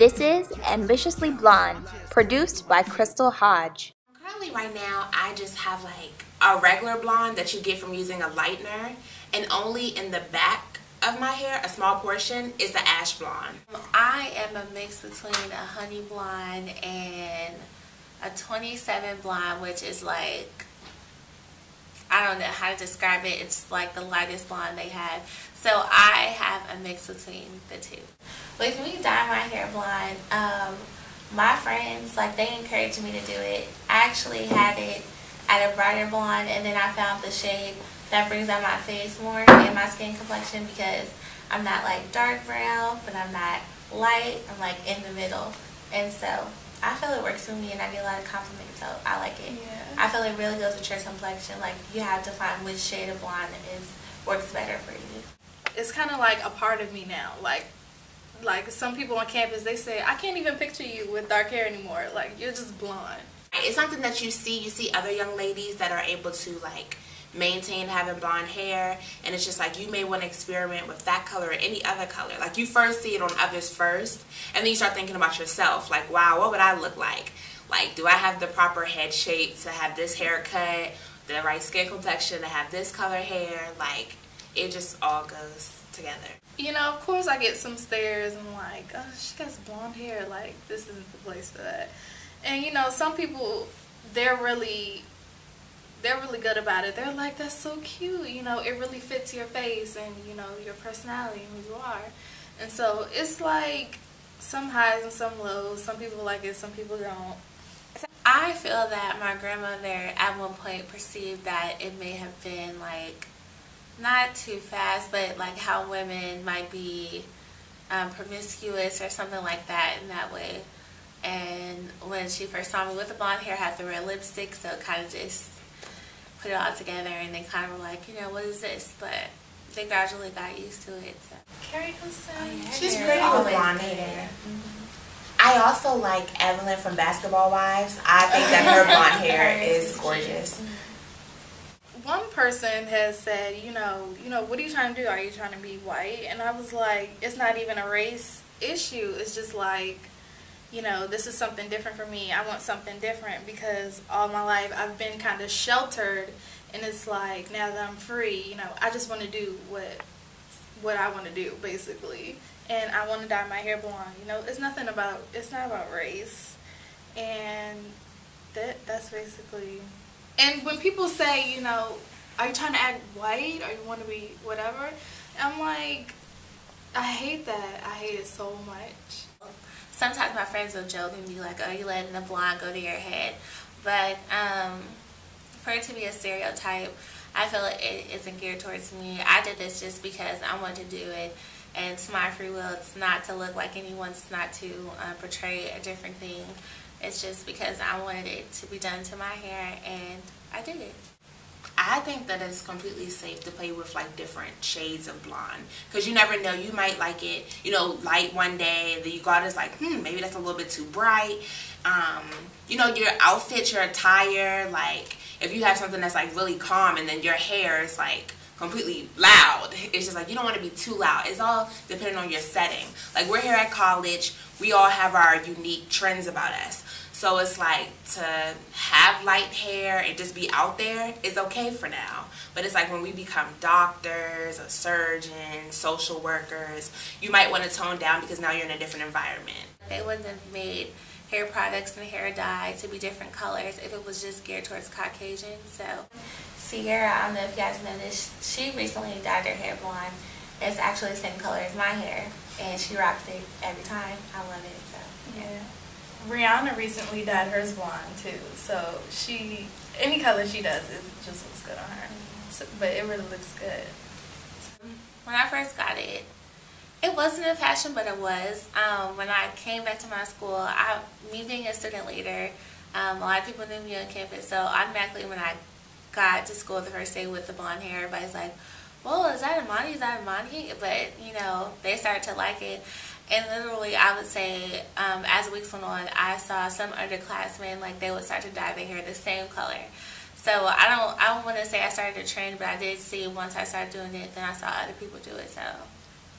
This is Ambitiously Blonde, produced by Krystal Hodge. Currently right now, I just have like a regular blonde that you get from using a lightener, and only in the back of my hair, a small portion, is the ash blonde. I am a mix between a honey blonde and a 27 blonde, which is like, I don't know how to describe it. It's like the lightest blonde they have. So I have a mix between the two. With me dyeing my hair blonde, my friends, like, they encouraged me to do it. I actually had it at a brighter blonde, and then I found the shade that brings out my face more and my skin complexion, because I'm not like dark brown, but I'm not light. I'm like in the middle. And so I feel it works for me, and I get a lot of compliments, so I like it. Yeah. I feel it really goes with your complexion. Like, you have to find which shade of blonde works better for you. It's kind of like a part of me now. Like some people on campus, they say, I can't even picture you with dark hair anymore. Like, you're just blonde. It's something that you see other young ladies that are able to like maintain having blonde hair, and it's just like you may want to experiment with that color or any other color. Like, you first see it on others first, and then you start thinking about yourself, like, wow, what would I look like? Like, do I have the proper head shape to have this haircut, the right skin complexion to have this color hair? Like, it just all goes together. You know, of course I get some stares and like, oh, she got blonde hair, like, this isn't the place for that. And you know, some people, they're really good about it. They're like, that's so cute, you know, it really fits your face and, you know, your personality and who you are. And so it's like some highs and some lows. Some people like it, some people don't. I feel that my grandmother at one point perceived that it may have been like not too fast, but like how women might be promiscuous or something like that in that way. And when she first saw me with the blonde hair, I had the red lipstick, so kind of just put it all together, and they kind of were like, you know, what is this? But they gradually got used to it. So. Carrie Hussein. She's pretty with blonde hair. I also like Evelyn from Basketball Wives. I think that her blonde hair is gorgeous. One person has said, you know, what are you trying to do? Are you trying to be white? And I was like, it's not even a race issue. It's just like, you know, this is something different for me. I want something different, because all my life I've been kind of sheltered, and it's like, now that I'm free, you know, I just want to do what I want to do, basically. And I want to dye my hair blonde. You know, it's not about race. And that's basically. And when people say, you know, are you trying to act white, or you want to be whatever, I'm like, I hate that. I hate it so much. Sometimes my friends will joke and be like, oh, you letting the blonde go to your head. But for it to be a stereotype, I feel like it isn't geared towards me. I did this just because I wanted to do it, and it's my free will. It's not to look like anyone. It's not to portray a different thing. It's just because I wanted it to be done to my hair, and I did it. I think that it's completely safe to play with like different shades of blonde, because you never know, you might like it, you know, light one day, and then you go out and it's like, maybe that's a little bit too bright. You know, your outfit, your attire, like if you have something that's like really calm and then your hair is like completely loud, it's just like you don't want to be too loud. It's all depending on your setting. Like, we're here at college, we all have our unique trends about us. So it's like, to have light hair and just be out there is okay for now. But it's like when we become doctors, or surgeons, social workers, you might want to tone down, because now you're in a different environment. They wouldn't have made hair products and hair dye to be different colors if it was just geared towards Caucasians. So Sierra, I don't know if you guys know this, she recently dyed her hair blonde. It's actually the same color as my hair, and she rocks it every time. I love it. So yeah. Rihanna recently dyed hers blonde too, so any color she does, it just looks good on her. So, but it really looks good. When I first got it, it wasn't a fashion, but it was. When I came back to my school, me being a student leader, a lot of people knew me on campus, so automatically when I got to school the first day with the blonde hair, everybody's like, whoa, is that Imani? Is that Imani? But, you know, they started to like it. And literally, I would say, as weeks went on, I saw some underclassmen, like, they would start to dye their hair the same color. So I don't want to say I started a trend, but I did see once I started doing it, then I saw other people do it. So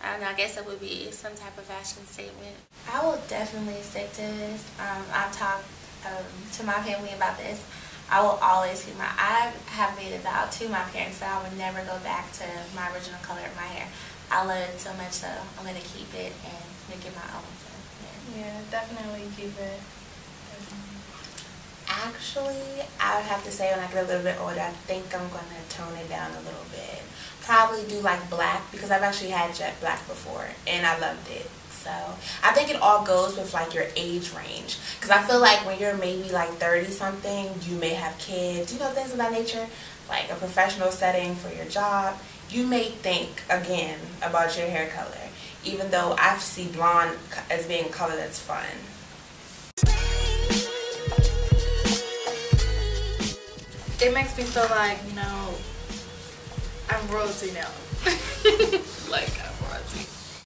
I don't know, I guess it would be some type of fashion statement. I will definitely stick to this. I've talked to my family about this. I will always keep I have made a vow to my parents that I would never go back to my original color of my hair. I love it so much, so I'm going to keep it and make it my own. So, yeah, definitely keep it. Actually, I would have to say when I get a little bit older, I think I'm going to tone it down a little bit. Probably do like black, because I've actually had jet black before and I loved it. So I think it all goes with like your age range, because I feel like when you're maybe like 30 something, you may have kids, you know, things of that nature, like a professional setting for your job. You may think again about your hair color, even though I see blonde as being a color that's fun. It makes me feel like, you know, I'm royalty now. Like,